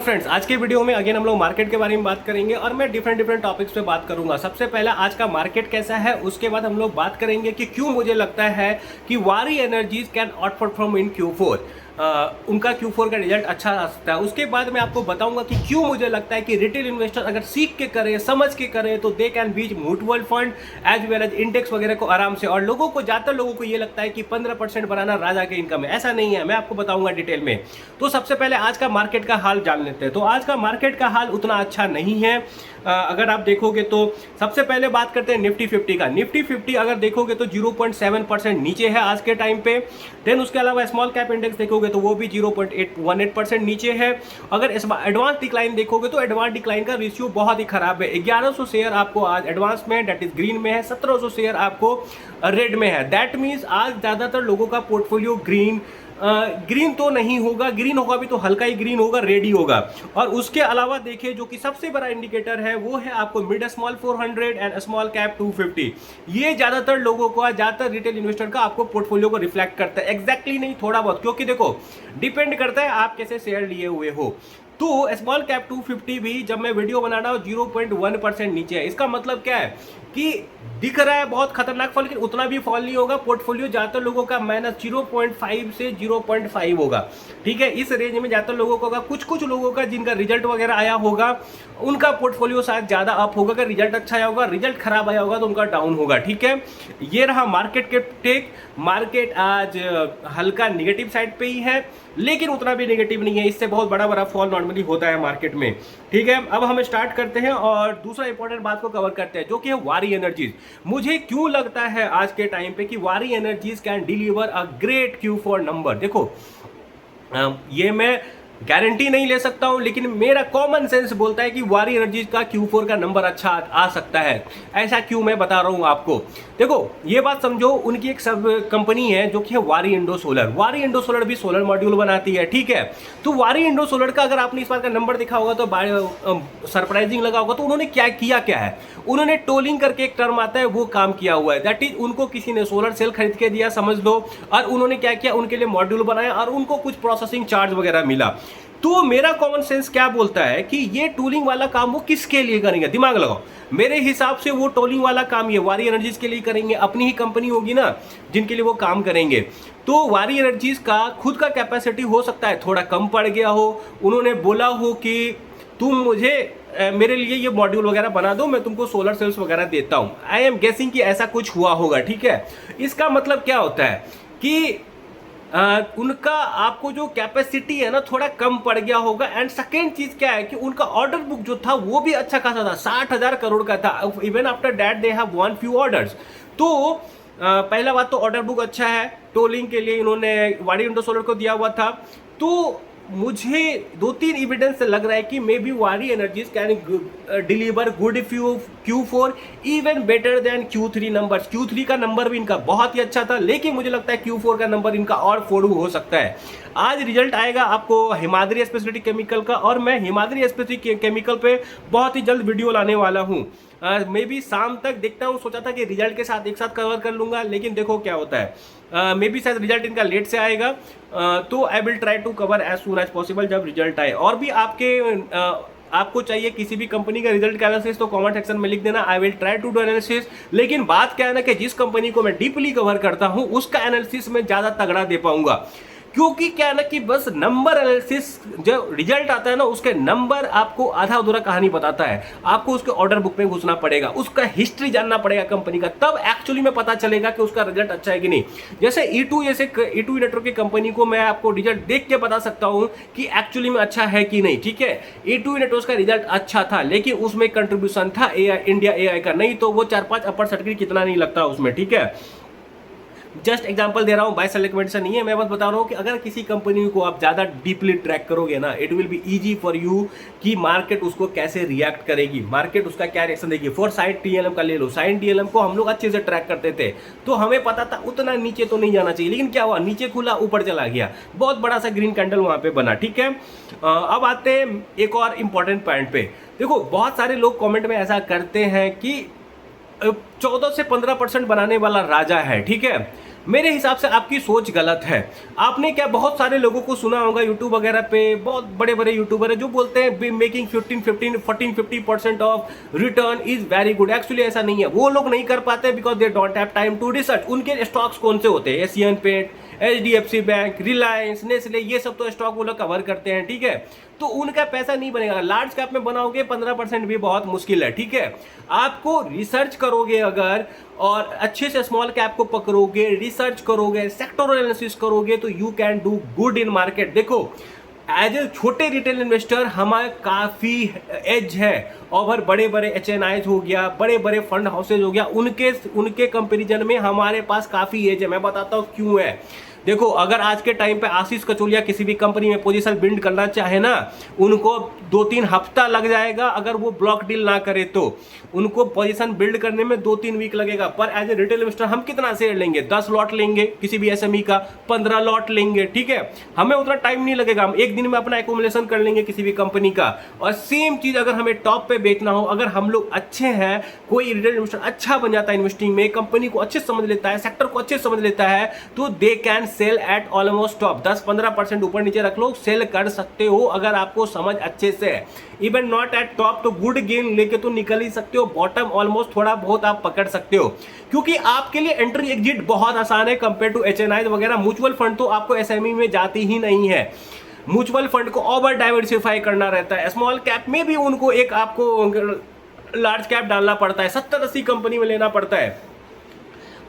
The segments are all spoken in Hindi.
फ्रेंड्स, आज के वीडियो में अगेन हम लोग मार्केट के बारे में बात करेंगे और मैं डिफरेंट टॉपिक्स पे बात करूंगा। सबसे पहला आज का मार्केट कैसा है, उसके बाद हम लोग बात करेंगे कि क्यों मुझे लगता है कि वारी energies can out perform in Q4। उनका Q4 का रिजल्ट अच्छा आ सकता है। उसके बाद मैं आपको बताऊंगा कि क्यों मुझे लगता है कि रिटेल इन्वेस्टर अगर सीख के करे, समझ के करे, तो they can beat mutual fund as well as index वगैरह को आराम से। और लोगों को, ज़्यादातर लोगों को ये लगता है कि 15% बनाना राजा के इनकम है। ऐसा नहीं है, मैं आपको बताऊंगा डिटेल में। तो सबसे पहले आज का मार्केट का हाल जान लेते हैं। तो आज का मार्केट का हाल उतना अच्छा नहीं है। अगर आप देखोगे तो सबसे पहले बात करते हैं निफ्टी 50 का। निफ्टी 50 अगर देखोगे तो 0.7% नीचे है आज के टाइम पे। देन उसके अलावा स्मॉल कैप इंडेक्स देखोगे तो वो भी 0.18% नीचे है। अगर एडवांस डिक्लाइन देखोगे तो एडवांस डिक्लाइन का रेशियो बहुत ही खराब है। 1100 शेयर आपको आज एडवांस में, डेट इज ग्रीन में है। 1700 शेयर आपको रेड में है। दैट मीन्स आज ज़्यादातर लोगों का पोर्टफोलियो ग्रीन तो नहीं होगा, ग्रीन होगा भी तो हल्का ही ग्रीन होगा, रेड ही होगा। और उसके अलावा देखिए, जो कि सबसे बड़ा इंडिकेटर है वो है आपको mid small 400 and small cap 250। ये ज्यादातर लोगों को, ज्यादातर रिटेल इन्वेस्टर का आपको पोर्टफोलियो को रिफ्लेक्ट करता है। एग्जैक्टली नहीं, थोड़ा बहुत, क्योंकि देखो डिपेंड करता है आप कैसे शेयर लिए हुए हो। तो स्मॉल कैप 250 भी जब मैं वीडियो बना रहा हूँ 0.1% नीचे है। इसका मतलब क्या है कि दिख रहा है बहुत खतरनाक फॉल, लेकिन उतना भी फॉल नहीं होगा। पोर्टफोलियो ज्यादातर लोगों का -0.5 से 0.5 होगा। ठीक है, इस रेंज में ज्यादातर लोगों का होगा। कुछ लोगों का जिनका रिजल्ट वगैरह आया होगा उनका पोर्टफोलियो शायद ज्यादा अप होगा। अगर रिजल्ट अच्छा आया होगा, रिजल्ट खराब आया होगा तो उनका डाउन होगा। ठीक है, ये रहा मार्केट के टेक। मार्केट आज हल्का निगेटिव साइड पे ही है, लेकिन उतना भी नेगेटिव नहीं है। इससे बहुत बड़ा फॉल नॉर्मली होता है मार्केट में। ठीक है, अब हम स्टार्ट करते हैं और दूसरा इंपॉर्टेंट बात को कवर करते हैं, जो कि है वारी एनर्जीज। मुझे क्यों लगता है आज के टाइम पे कि वारी energies can deliver a great Q4 number. देखो, ये मैं गारंटी नहीं ले सकता हूं, लेकिन मेरा कॉमन सेंस बोलता है कि वारी एनर्जीज का Q4 का नंबर अच्छा आ सकता है। ऐसा क्यों, मैं बता रहा हूं आपको। देखो, ये बात समझो, उनकी एक सब कंपनी है जो कि है वारी इंडो सोलर। वारी इंडो सोलर भी सोलर मॉड्यूल बनाती है। ठीक है, तो वारी इंडो सोलर का अगर आपने इस बार का नंबर देखा होगा तो सरप्राइजिंग लगा होगा। तो उन्होंने क्या है, उन्होंने टोलिंग करके एक टर्म आता है, वो काम किया हुआ है। दैट इज, उनको किसी ने सोलर सेल खरीद के दिया समझ लो, और उन्होंने क्या किया, उनके लिए मॉड्यूल बनाया और उनको कुछ प्रोसेसिंग चार्ज वगैरह मिला। तो मेरा कॉमन सेंस क्या बोलता है कि ये टूलिंग वाला काम वो किसके लिए करेंगे, दिमाग लगाओ। मेरे हिसाब से वो टोलिंग वाला काम ये वारी एनर्जीज के लिए करेंगे। अपनी ही कंपनी होगी ना जिनके लिए वो काम करेंगे। तो वारी एनर्जीज का खुद का कैपेसिटी हो सकता है थोड़ा कम पड़ गया हो। उन्होंने बोला हो कि तुम मुझे मेरे लिए ये मॉड्यूल वगैरह बना दो, मैं तुमको सोलर सेल्स वगैरह देता हूं। आई एम गेसिंग कि ऐसा कुछ हुआ होगा। ठीक है, इसका मतलब क्या होता है कि उनका आपको जो कैपेसिटी है ना थोड़ा कम पड़ गया होगा। एंड सेकेंड चीज क्या है कि उनका ऑर्डर बुक जो था वो भी अच्छा खासा था, 60,000 करोड़ का था। Even after that they have one few orders. तो पहला बात तो ऑर्डर बुक अच्छा है। टोलिंग के लिए इन्होंने वारी इंडो सोलर को दिया हुआ था। तो मुझे 2-3 एविडेंस से लग रहा है कि मे बी वारी energies can deliver good Q4 even better than Q3 numbers. Q3 का नंबर भी इनका बहुत ही अच्छा था, लेकिन मुझे लगता है Q4 का नंबर इनका और फोड़ू हो सकता है। आज रिजल्ट आएगा आपको हिमाद्री स्पेशलिटी केमिकल का, और मैं हिमाद्री स्पेशलिटी केमिकल पे बहुत ही जल्द वीडियो लाने वाला हूँ। मे बी शाम तक देखता हूँ। सोचा था कि रिजल्ट के साथ एक साथ कवर कर लूंगा, लेकिन देखो क्या होता है। मे बी शायद रिजल्ट इनका लेट से आएगा। तो I will try to cover as soon as possible जब रिजल्ट आए। और भी आपको चाहिए किसी भी कंपनी का रिजल्ट का एनालिसिस तो कमेंट सेक्शन में लिख देना। I will try to do analysis. लेकिन बात क्या है ना कि जिस कंपनी को मैं डीपली कवर करता हूं उसका एनालिसिस में ज्यादा तगड़ा दे पाऊंगा। क्योंकि क्या है ना कि बस नंबर एनालिसिस, जो रिजल्ट आता है ना उसके नंबर आपको आधा अधूरा कहानी बताता है। आपको उसके ऑर्डर बुक में घुसना पड़ेगा, उसका हिस्ट्री जानना पड़ेगा कंपनी का, तब एक्चुअली में पता चलेगा कि उसका रिजल्ट अच्छा है कि नहीं। जैसे E2 नेटवर्क की कंपनी को मैं आपको रिजल्ट देख के बता सकता हूं कि एक्चुअली में अच्छा है कि नहीं। ठीक है, E2 नेटवर्क का रिजल्ट अच्छा था, लेकिन उसमें कंट्रीब्यूशन था इंडिया AI का, नहीं तो वो 4-5 अपर सर्टिफिकेट कितना नहीं लगता उसमें। ठीक है, जस्ट एग्जांपल दे रहा हूं, बाय सेलेक्ट से नहीं है। मैं बस बता रहा हूं कि अगर किसी कंपनी को आप ज्यादा डीपली ट्रैक करोगे ना, it will be easy for you कि मार्केट उसको कैसे रिएक्ट करेगी, मार्केट उसका क्या रिएक्शन देगी। फॉर साइड TLM का ले लो, साइड TLM को हम लोग अच्छे से ट्रैक करते थे, तो हमें पता था उतना नीचे तो नहीं जाना चाहिए, लेकिन क्या हुआ, नीचे खुला ऊपर चला गया, बहुत बड़ा सा ग्रीन कैंडल वहां पे बना। ठीक है, अब आते हैं एक और इंपॉर्टेंट पॉइंट पे। देखो, बहुत सारे लोग कॉमेंट में ऐसा करते हैं कि 14 से 15% बनाने वाला राजा है। ठीक है, मेरे हिसाब से आपकी सोच गलत है। आपने क्या बहुत सारे लोगों को सुना होगा यूट्यूब वगैरह पे, बहुत बड़े बड़े यूट्यूबर है जो बोलते हैं making 15-15 14-50% of return is very good. Actually ऐसा नहीं है, वो लोग नहीं कर पाते because they don't have time to research. उनके स्टॉक्स कौन से होते हैं? Asian paint, HDFC bank, Reliance, Nestle, ये सब तो स्टॉक वो लोग कवर करते हैं, ठीक है। तो उनका पैसा नहीं बनेगा। लार्ज कैप में बनाओगे 15% भी बहुत मुश्किल है, ठीक है। आपको रिसर्च करोगे अगर और अच्छे से स्मॉल कैप को पकड़ोगे, रिसर्च करोगे, सेक्टोरल एनालिसिस करोगे तो you can do good in market. देखो एज ए छोटे रिटेल इन्वेस्टर हमारे काफ़ी एज है और बड़े बड़े HNIs हो गया, बड़े बड़े फंड हाउसेज हो गया, उनके कंपेरिजन में हमारे पास काफ़ी एज है। मैं बताता हूँ क्यों है। देखो अगर आज के टाइम पे आशीष कचोलिया किसी भी कंपनी में पोजीशन बिल्ड करना चाहे ना, उनको 2-3 हफ्ता लग जाएगा। अगर वो ब्लॉक डील ना करे तो उनको पोजीशन बिल्ड करने में 2-3 वीक लगेगा। पर एज ए रिटेल इन्वेस्टर हम कितना शेयर लेंगे? 10 लॉट लेंगे किसी भी SME का, 15 लॉट लेंगे, ठीक है। हमें उतना टाइम नहीं लगेगा, हम एक दिन में अपना एक्यूमुलेशन कर लेंगे किसी भी कंपनी का। और सेम चीज अगर हमें टॉप पे बेचना हो, अगर हम लोग अच्छे हैं, कोई रिटेल इन्वेस्टर अच्छा बन जाता है इन्वेस्टिंग में, कंपनी को अच्छे समझ लेता है, सेक्टर को अच्छे समझ लेता है, तो they can sell eight almost top. 10-15% ऊपर नीचे रख लो, सेल कर सकते हो अगर आपको समझ अच्छे से है। इवन नॉट एट टॉप तो गुड गेन लेके तो निकल ही सकते हो, बॉटम ऑलमोस्ट थोड़ा बहुत आप पकड़ सकते हो, क्योंकि आपके लिए एंट्री एग्जिट बहुत आसान है कंपेयर टू HNI वगैरह। म्यूचुअल फंड तो आपको SME में जाती ही नहीं है। म्यूचुअल फंड को ओवर डाइवर्सिफाई करना रहता है। स्मॉल कैप में भी उनको एक आपको लार्ज कैप डालना पड़ता है, 70-80 कंपनी में लेना पड़ता है,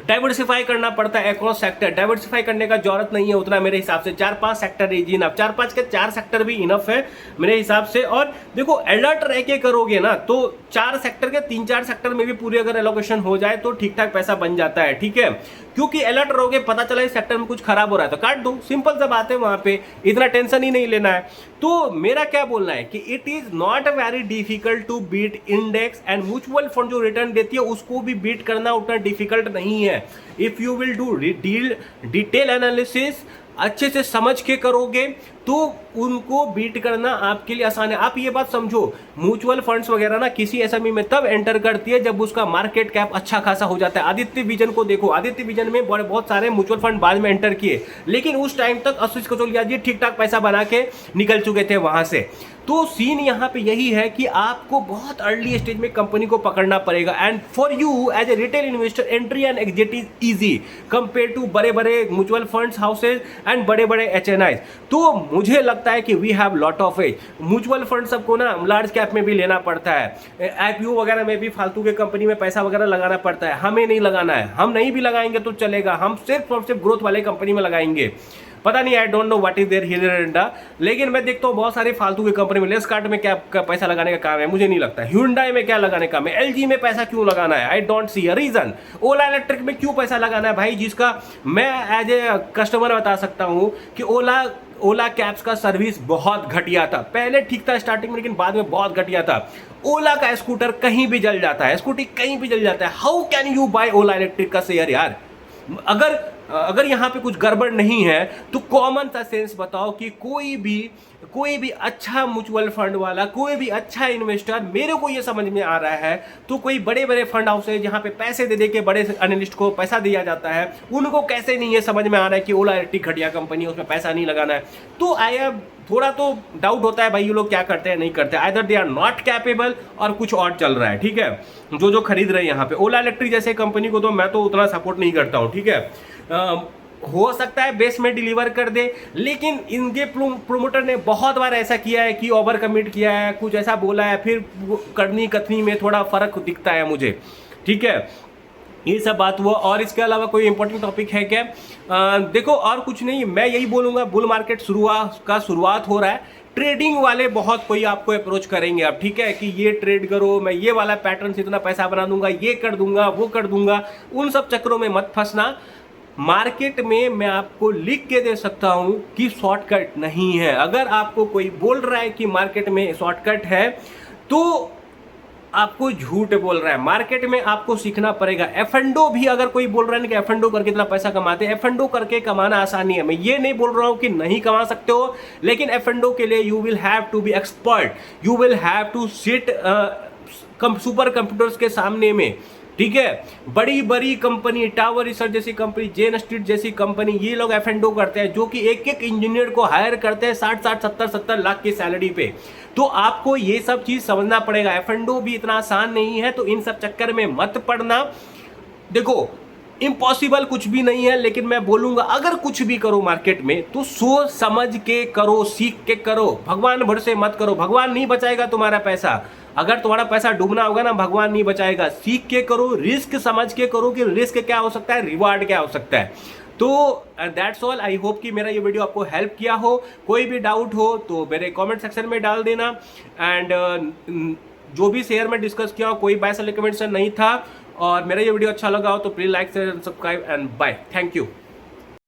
डाइवर्सिफाई करना पड़ता है अक्रॉस सेक्टर। डाइवर्सिफाई करने का जरूरत नहीं है उतना मेरे हिसाब से, 4-5 सेक्टर इज इनफ, 4-5 के 4 सेक्टर भी इनफ है मेरे हिसाब से। और देखो अलर्ट रह के करोगे ना तो 4 सेक्टर के 3-4 सेक्टर में भी पूरी अगर एलोकेशन हो जाए तो ठीक ठाक पैसा बन जाता है, ठीक है। क्योंकि अलर्ट रहोगे, पता चला इस सेक्टर में कुछ खराब हो रहा है तो काट दो, सिंपल सा बात है, वहां पे इतना टेंशन ही नहीं लेना है। तो मेरा क्या बोलना है कि it is not very difficult to beat index, and mutual fund जो रिटर्न देती है उसको भी बीट करना उतना डिफिकल्ट नहीं है। If you will do detail analysis, अच्छे से समझ के करोगे तो उनको बीट करना आपके लिए आसान है। आप ये बात समझो, म्यूचुअल फंड्स वगैरह ना किसी SME में तब एंटर करती है जब उसका मार्केट कैप अच्छा खासा हो जाता है। आदित्य विजन को देखो, आदित्य विजन में बहुत सारे म्यूचुअल फंड बाद में एंटर किए, लेकिन उस टाइम तक आशीष कचोलिया जी ठीक ठाक पैसा बना के निकल चुके थे वहां से। तो सीन यहाँ पे यही है कि आपको बहुत अर्ली स्टेज में कंपनी को पकड़ना पड़ेगा, and for you as a retail investor entry and exit is easy compare to बड़े बड़े म्यूचुअल फंड्स हाउसेज एंड बड़े बड़े HNIs। तो मुझे लगता है कि we have lot of edge. Mutual fund सबको ना लार्ज कैप में भी लेना पड़ता है, IPO वगैरह में भी फालतू के कंपनी में पैसा वगैरह लगाना पड़ता है, हमें नहीं लगाना है। हम नहीं भी लगाएंगे तो चलेगा, हम सिर्फ और सिर्फ ग्रोथ वाले कंपनी में लगाएंगे। पता नहीं, I don't know what is there here and there, लेकिन मैं देखता हूँ बहुत सारी फालतू की कंपनी में लेसकार्ट में क्या पैसा लगाने का काम है मुझे नहीं लगता। Hyundai में क्या लगाने का काम है, LG में पैसा क्यों लगाना है, I don't see a reason. Ola electric में क्यों पैसा लगाना है भाई, जिसका मैं एज ए कस्टमर बता सकता हूँ कि ओला कैब्स का सर्विस बहुत घटिया था। पहले ठीक था स्टार्टिंग में, लेकिन बाद में बहुत घटिया था। ओला का स्कूटर कहीं भी जल जाता है, स्कूटी कहीं भी जल जाता है। How can you buy Ola electric का शेयर यार? अगर यहाँ पे कुछ गड़बड़ नहीं है तो कॉमन सा सेंस बताओ कि कोई भी अच्छा म्यूचुअल फंड वाला, कोई भी अच्छा इन्वेस्टर, मेरे को ये समझ में आ रहा है तो कोई बड़े बड़े फंड हाउस है जहाँ पे पैसे दे के बड़े एनालिस्ट को पैसा दिया जाता है, उनको कैसे नहीं ये समझ में आ रहा है कि ओला इलेक्ट्रिक घटिया कंपनी है, उसमें पैसा नहीं लगाना है। तो थोड़ा तो डाउट होता है भाई ये लोग क्या करते हैं नहीं करते, either they are not capable और कुछ और चल रहा है, ठीक है। जो खरीद रहे हैं यहाँ पे ओला इलेक्ट्रिक जैसे कंपनी को तो मैं तो उतना सपोर्ट नहीं करता हूँ, ठीक है। हो सकता है बेस में डिलीवर कर दे, लेकिन इनके प्रोमोटर ने बहुत बार ऐसा किया है कि ओवर कमिट किया है, कुछ ऐसा बोला है, फिर करनी कथनी में थोड़ा फर्क दिखता है मुझे, ठीक है। ये सब बात हुआ, और इसके अलावा कोई इंपॉर्टेंट टॉपिक है क्या? देखो और कुछ नहीं, मैं यही बोलूँगा, बुल मार्केट शुरुआत हो रहा है। ट्रेडिंग वाले बहुत कोई आपको अप्रोच करेंगे अब, ठीक है, कि ये ट्रेड करो, मैं ये वाला पैटर्न से इतना पैसा बना दूंगा, ये कर दूंगा, वो कर दूंगा। उन सब चक्करों में मत फंसना। मार्केट में मैं आपको लिख के दे सकता हूं कि शॉर्टकट नहीं है। अगर आपको कोई बोल रहा है कि मार्केट में शॉर्टकट है तो आपको झूठ बोल रहा है। मार्केट में आपको सीखना पड़ेगा। एफएनडो भी अगर कोई बोल रहा है कि एफएनडो करके इतना पैसा कमाते हैं, एफएनडो करके कमाना आसानी है। मैं ये नहीं बोल रहा हूं कि नहीं कमा सकते हो, लेकिन एफएनडो के लिए you will have to be expert, you will have to sit super computers के सामने में, ठीक है। बड़ी बड़ी कंपनी, टावर रिसर्च जैसी कंपनी, जेन स्ट्रीट जैसी कंपनी, ये लोग F&O करते हैं, जो कि एक एक इंजीनियर को हायर करते हैं 60-60, 70-70 लाख की सैलरी पे। तो आपको ये सब चीज समझना पड़ेगा। F&O भी इतना आसान नहीं है, तो इन सब चक्कर में मत पड़ना। देखो, इम्पॉसिबल कुछ भी नहीं है, लेकिन मैं बोलूंगा अगर कुछ भी करो मार्केट में तो सोच समझ के करो, सीख के करो, भगवान भरोसे मत करो। भगवान नहीं बचाएगा तुम्हारा पैसा। अगर तुम्हारा पैसा डूबना होगा ना, भगवान नहीं बचाएगा। सीख के करो, रिस्क समझ के करो कि रिस्क क्या हो सकता है, रिवार्ड क्या हो सकता है। तो दैट्स ऑल। आई होप कि मेरा ये वीडियो आपको हेल्प किया हो। कोई भी डाउट हो तो मेरे कमेंट सेक्शन में डाल देना। एंड जो भी शेयर में डिस्कस किया हो, कोई बायस रिकमेंडेशन नहीं था। और मेरा ये वीडियो अच्छा लगा हो तो please like, share, subscribe and bye. Thank you.